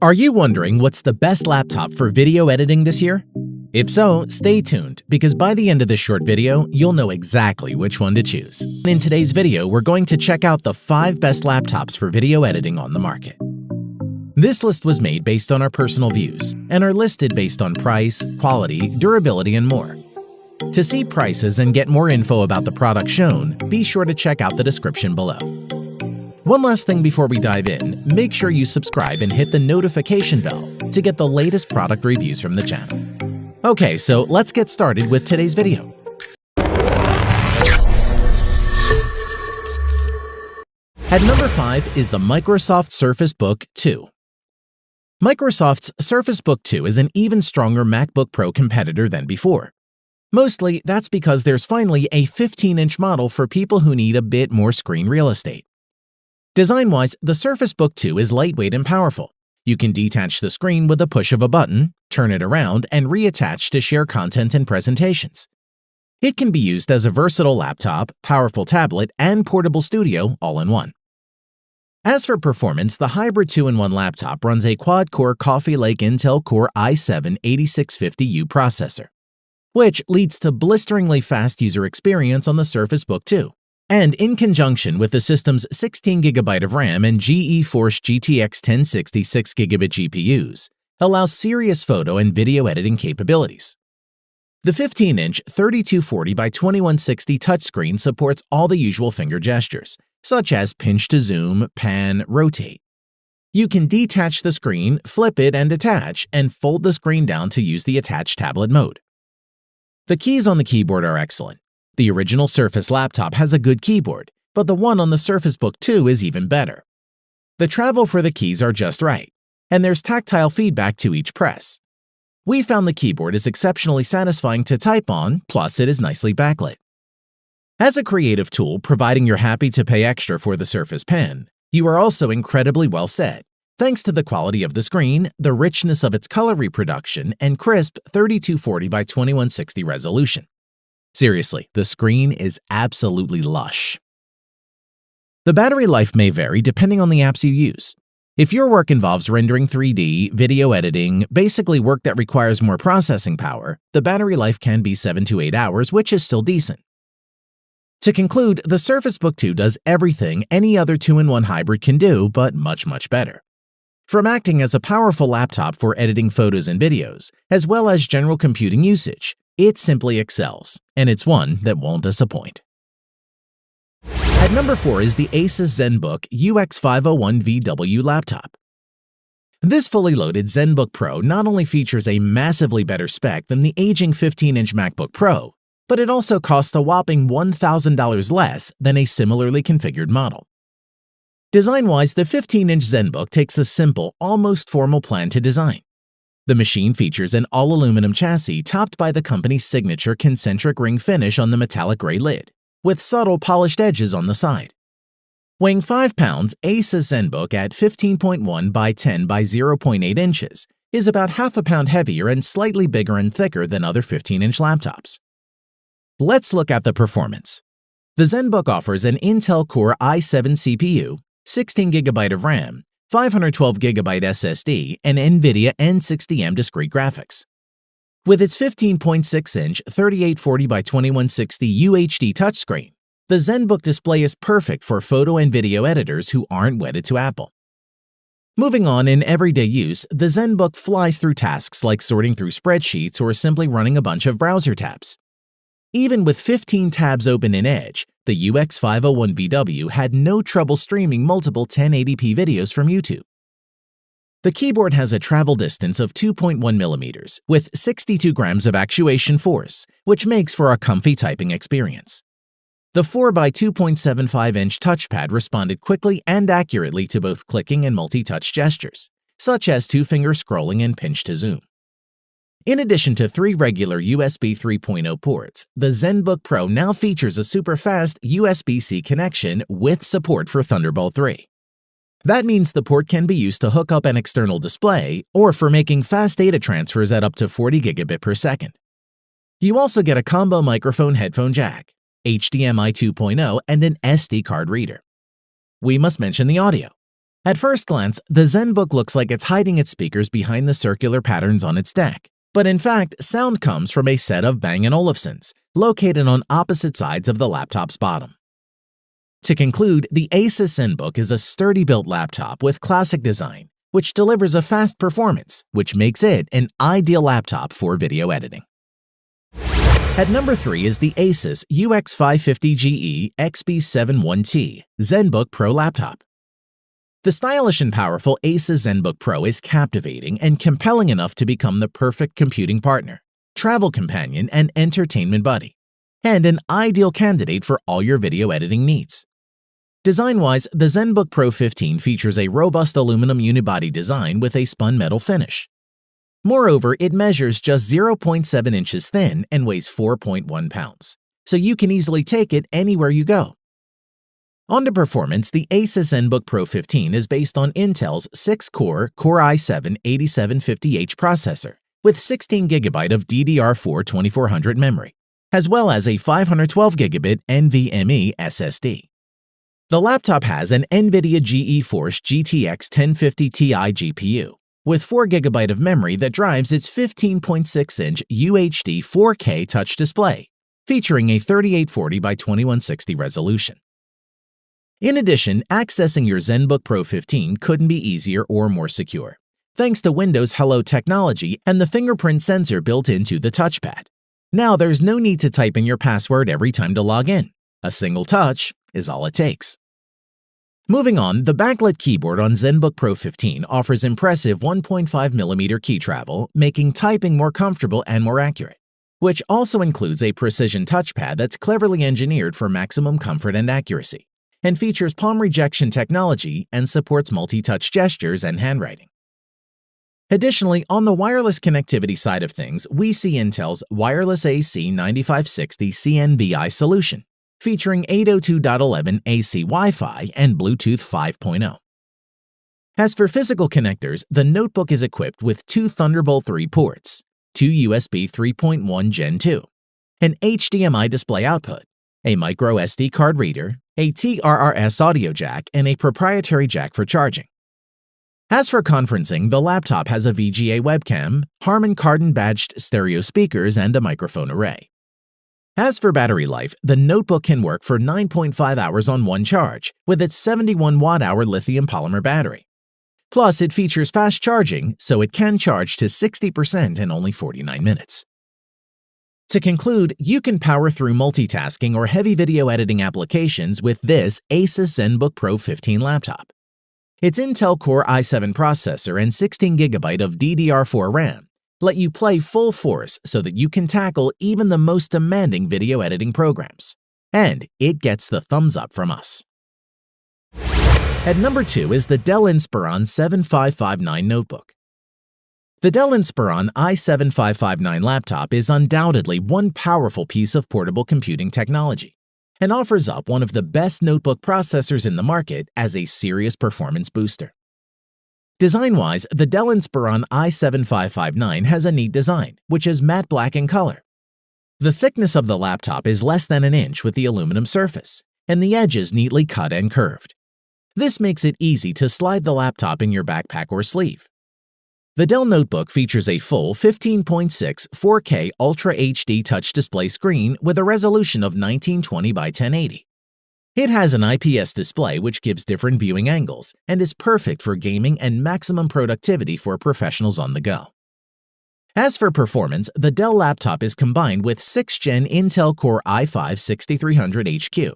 Are you wondering what's the best laptop for video editing this year? If so, stay tuned, because by the end of this short video, you'll know exactly which one to choose. In today's video, we're going to check out the 5 best laptops for video editing on the market. This list was made based on our personal views and are listed based on price, quality, durability, and more. To see prices and get more info about the product shown, be sure to check out the description below. One last thing before we dive in, make sure you subscribe and hit the notification bell to get the latest product reviews from the channel. Okay, so let's get started with today's video. At number 5 is the Microsoft Surface Book 2. Microsoft's Surface Book 2 is an even stronger MacBook Pro competitor than before. Mostly, that's because there's finally a 15-inch model for people who need a bit more screen real estate. Design-wise, the Surface Book 2 is lightweight and powerful. You can detach the screen with a push of a button, turn it around, and reattach to share content and presentations. It can be used as a versatile laptop, powerful tablet, and portable studio all in one. As for performance, the hybrid 2-in-1 laptop runs a quad-core Coffee Lake Intel Core i7-8650U processor, which leads to blisteringly fast user experience on the Surface Book 2. And in conjunction with the system's 16GB of RAM and GeForce GTX 1060 6GB GPUs, allows serious photo and video editing capabilities. The 15-inch 3240 by 2160 touchscreen supports all the usual finger gestures, such as pinch to zoom, pan, rotate. You can detach the screen, flip it and attach, and fold the screen down to use the attached tablet mode. The keys on the keyboard are excellent. The original Surface laptop has a good keyboard, but the one on the Surface Book 2 is even better. The travel for the keys are just right, and there's tactile feedback to each press. We found the keyboard is exceptionally satisfying to type on, plus it is nicely backlit. As a creative tool, providing you're happy to pay extra for the Surface Pen, you are also incredibly well set, thanks to the quality of the screen, the richness of its color reproduction, and crisp 3240 by 2160 resolution. Seriously, the screen is absolutely lush. The battery life may vary depending on the apps you use. If your work involves rendering 3D, video editing, basically work that requires more processing power, the battery life can be 7 to 8 hours, which is still decent. To conclude, the Surface Book 2 does everything any other 2-in-1 hybrid can do, but much better. From acting as a powerful laptop for editing photos and videos, as well as general computing usage, it simply excels, and it's one that won't disappoint. At number 4 is the Asus ZenBook UX501VW laptop. This fully loaded ZenBook Pro not only features a massively better spec than the aging 15-inch MacBook Pro, but it also costs a whopping $1,000 less than a similarly configured model. Design-wise, the 15-inch ZenBook takes a simple, almost formal plan to design. The machine features an all-aluminum chassis topped by the company's signature concentric ring finish on the metallic gray lid, with subtle polished edges on the side. Weighing 5 pounds, Asus ZenBook at 15.1 by 10 by 0.8 inches is about half a pound heavier and slightly bigger and thicker than other 15-inch laptops. Let's look at the performance. The ZenBook offers an Intel Core i7 CPU, 16GB of RAM, 512GB SSD, and NVIDIA N60M discrete graphics. With its 15.6-inch 3840 by 2160 UHD touchscreen, the ZenBook display is perfect for photo and video editors who aren't wedded to Apple. Moving on, in everyday use, the ZenBook flies through tasks like sorting through spreadsheets or simply running a bunch of browser tabs. Even with 15 tabs open in Edge, the UX501VW had no trouble streaming multiple 1080p videos from YouTube. The keyboard has a travel distance of 2.1 millimeters with 62 grams of actuation force, which makes for a comfy typing experience. The 4x 2.75-inch touchpad responded quickly and accurately to both clicking and multi-touch gestures, such as 2-finger scrolling and pinch to zoom. In addition to 3 regular USB 3.0 ports, the ZenBook Pro now features a super-fast USB-C connection with support for Thunderbolt 3. That means the port can be used to hook up an external display or for making fast data transfers at up to 40 gigabit per second. You also get a combo microphone headphone jack, HDMI 2.0, and an SD card reader. We must mention the audio. At first glance, the ZenBook looks like it's hiding its speakers behind the circular patterns on its deck, but in fact, sound comes from a set of Bang & Olufsens, located on opposite sides of the laptop's bottom. To conclude, the Asus ZenBook is a sturdy-built laptop with classic design, which delivers a fast performance, which makes it an ideal laptop for video editing. At number 3 is the Asus UX550GE XB71T ZenBook Pro laptop. The stylish and powerful Asus ZenBook Pro is captivating and compelling enough to become the perfect computing partner, travel companion, and entertainment buddy, and an ideal candidate for all your video editing needs. Design-wise, the ZenBook Pro 15 features a robust aluminum unibody design with a spun metal finish. Moreover, it measures just 0.7 inches thin and weighs 4.1 pounds, so you can easily take it anywhere you go. On to performance, the Asus ZenBook Pro 15 is based on Intel's 6-core Core i7-8750H processor with 16GB of DDR4 2400 memory, as well as a 512GB NVMe SSD. The laptop has an NVIDIA GeForce GTX 1050 Ti GPU with 4GB of memory that drives its 15.6-inch UHD 4K touch display, featuring a 3840 by 2160 resolution. In addition, accessing your ZenBook Pro 15 couldn't be easier or more secure, thanks to Windows Hello technology and the fingerprint sensor built into the touchpad. Now there's no need to type in your password every time to log in. A single touch is all it takes. Moving on, the backlit keyboard on ZenBook Pro 15 offers impressive 1.5mm key travel, making typing more comfortable and more accurate, which also includes a precision touchpad that's cleverly engineered for maximum comfort and accuracy, and features palm rejection technology and supports multi-touch gestures and handwriting. Additionally, on the wireless connectivity side of things, we see Intel's Wireless AC 9560 CNVI solution, featuring 802.11 AC Wi-Fi and Bluetooth 5.0. As for physical connectors, the notebook is equipped with 2 Thunderbolt 3 ports, 2 USB 3.1 Gen 2, an HDMI display output, a micro SD card reader, a TRRS audio jack, and a proprietary jack for charging. As for conferencing, the laptop has a VGA webcam, Harman Kardon badged stereo speakers, and a microphone array. As for battery life, the notebook can work for 9.5 hours on one charge with its 71 watt-hour lithium polymer battery. Plus, it features fast charging, so it can charge to 60% in only 49 minutes. To conclude, you can power through multitasking or heavy video editing applications with this Asus ZenBook Pro 15 laptop. Its Intel Core i7 processor and 16GB of DDR4 RAM let you play full force so that you can tackle even the most demanding video editing programs. And it gets the thumbs up from us. At number 2 is the Dell Inspiron 7559 notebook. The Dell Inspiron i7-5559 laptop is undoubtedly one powerful piece of portable computing technology and offers up one of the best notebook processors in the market as a serious performance booster. Design-wise, the Dell Inspiron i7-5559 has a neat design, which is matte black in color. The thickness of the laptop is less than an inch with the aluminum surface, and the edges neatly cut and curved. This makes it easy to slide the laptop in your backpack or sleeve. The Dell notebook features a full 15.6 4K Ultra HD touch display screen with a resolution of 1920 by 1080. It has an IPS display which gives different viewing angles and is perfect for gaming and maximum productivity for professionals on the go. As for performance, the Dell laptop is combined with 6th Gen Intel Core i5-6300HQ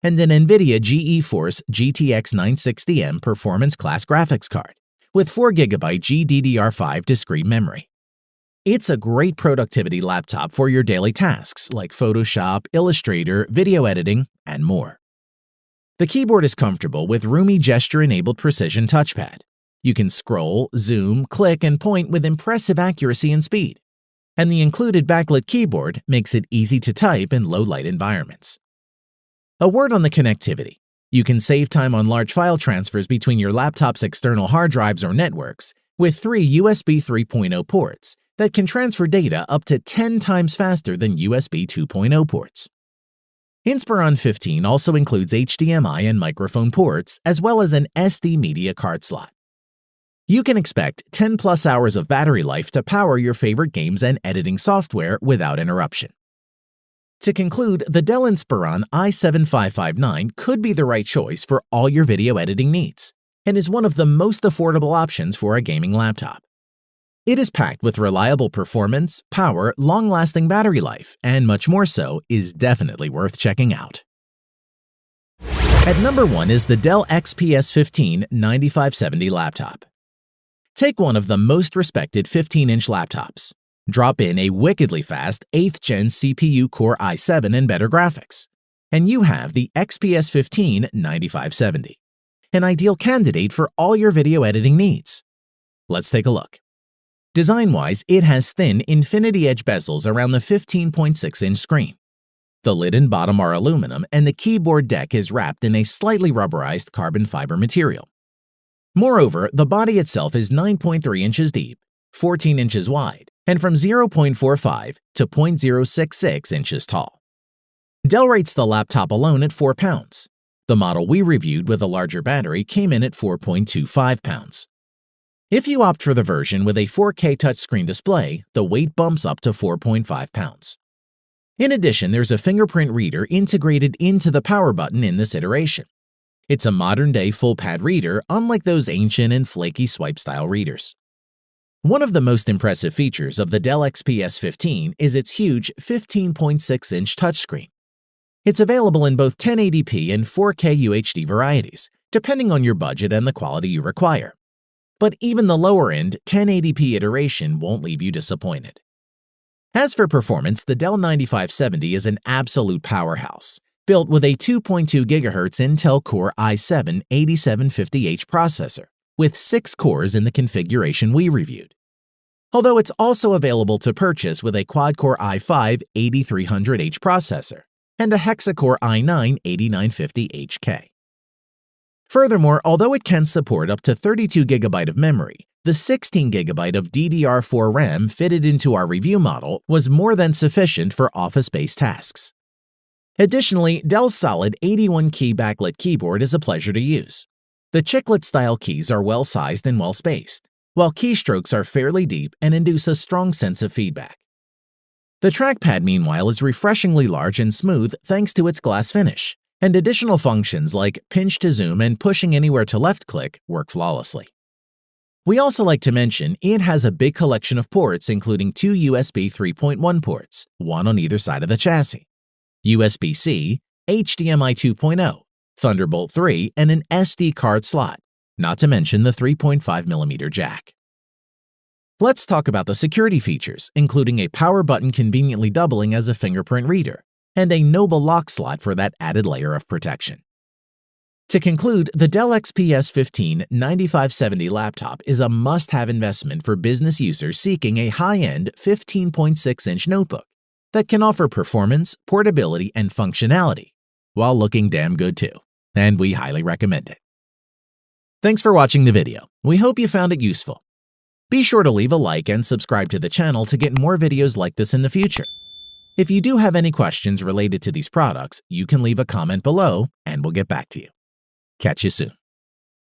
and an NVIDIA GeForce GTX 960M performance class graphics card with 4GB GDDR5 discrete memory. It's a great productivity laptop for your daily tasks like Photoshop, Illustrator, video editing, and more. The keyboard is comfortable with roomy gesture-enabled precision touchpad. You can scroll, zoom, click, and point with impressive accuracy and speed. And the included backlit keyboard makes it easy to type in low-light environments. A word on the connectivity. You can save time on large file transfers between your laptop's external hard drives or networks with 3 USB 3.0 ports that can transfer data up to 10 times faster than USB 2.0 ports. Inspiron 15 also includes HDMI and microphone ports, as well as an SD media card slot. You can expect 10+ hours of battery life to power your favorite games and editing software without interruption. To conclude, the Dell Inspiron i7-5559 could be the right choice for all your video editing needs, and is one of the most affordable options for a gaming laptop. It is packed with reliable performance, power, long-lasting battery life, and much more so, is definitely worth checking out. At number 1 is the Dell XPS 15-9570 laptop. Take one of the most respected 15-inch laptops. Drop in a wickedly fast 8th Gen CPU Core i7 and better graphics, and you have the XPS 15-9570, an ideal candidate for all your video editing needs. Let's take a look. Design-wise, it has thin infinity-edge bezels around the 15.6-inch screen. The lid and bottom are aluminum, and the keyboard deck is wrapped in a slightly rubberized carbon fiber material. Moreover, the body itself is 9.3 inches deep, 14 inches wide, and from 0.45 to 0.066 inches tall. Dell rates the laptop alone at 4 pounds. The model we reviewed with a larger battery came in at 4.25 pounds. If you opt for the version with a 4K touchscreen display, the weight bumps up to 4.5 pounds. In addition, there's a fingerprint reader integrated into the power button in this iteration. It's a modern-day full-pad reader, unlike those ancient and flaky swipe-style readers. One of the most impressive features of the Dell XPS 15 is its huge 15.6-inch touchscreen. It's available in both 1080p and 4K UHD varieties, depending on your budget and the quality you require. But even the lower-end 1080p iteration won't leave you disappointed. As for performance, the Dell 9570 is an absolute powerhouse, built with a 2.2 GHz Intel Core i7-8750H processor, with 6 cores in the configuration we reviewed. Although it's also available to purchase with a quad-core i5-8300H processor and a hexa-core i9-8950HK. Furthermore, although it can support up to 32 GB of memory, the 16 GB of DDR4 RAM fitted into our review model was more than sufficient for office-based tasks. Additionally, Dell's solid 81-key backlit keyboard is a pleasure to use. The chiclet-style keys are well-sized and well-spaced, while keystrokes are fairly deep and induce a strong sense of feedback. The trackpad, meanwhile, is refreshingly large and smooth thanks to its glass finish, and additional functions like pinch to zoom and pushing anywhere to left-click work flawlessly. We also like to mention it has a big collection of ports, including 2 USB 3.1 ports, one on either side of the chassis, USB-C, HDMI 2.0, Thunderbolt 3, and an SD card slot, not to mention the 3.5mm jack. Let's talk about the security features, including a power button conveniently doubling as a fingerprint reader, and a Noble lock slot for that added layer of protection. To conclude, the Dell XPS 15-9570 laptop is a must-have investment for business users seeking a high-end 15.6-inch notebook that can offer performance, portability, and functionality, while looking damn good too, and we highly recommend it. Thanks for watching the video. We hope you found it useful. Be sure to leave a like and subscribe to the channel to get more videos like this in the future. If you do have any questions related to these products, you can leave a comment below and we'll get back to you. Catch you soon.